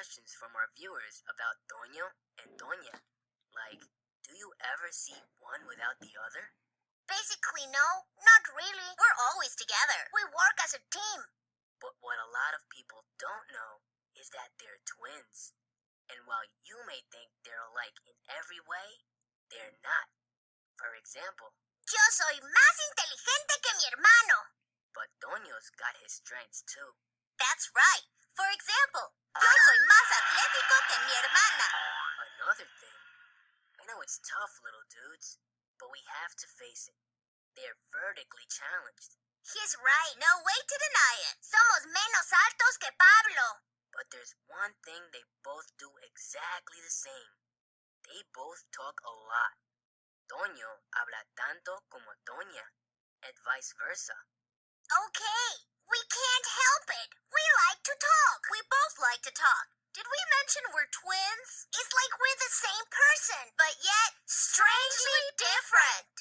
questions from our viewers about Toño and Toña. Like, do you ever see one without the other? Basically, no. Not really. We're always together. We work as a team. But what a lot of people don't know is that they're twins. And while you may think they're alike in every way, they're not. For example, Yo soy más inteligente que mi hermano. but Toño's got his strengths too. That's right. For example, yo soy más atlético que mi hermana. Another thing, I know it's tough, little dudes, but we have to face it. They're vertically challenged. He's right. No way to deny it. Somos menos altos que Pablo. But there's one thing they both do exactly the same. They both talk a lot. Toño habla tanto como Toña, and vice versa. Okay, we can't help it. We like to talk. We both like to talk. Did we mention we're twins? It's like we're the same person, but yet strangely different.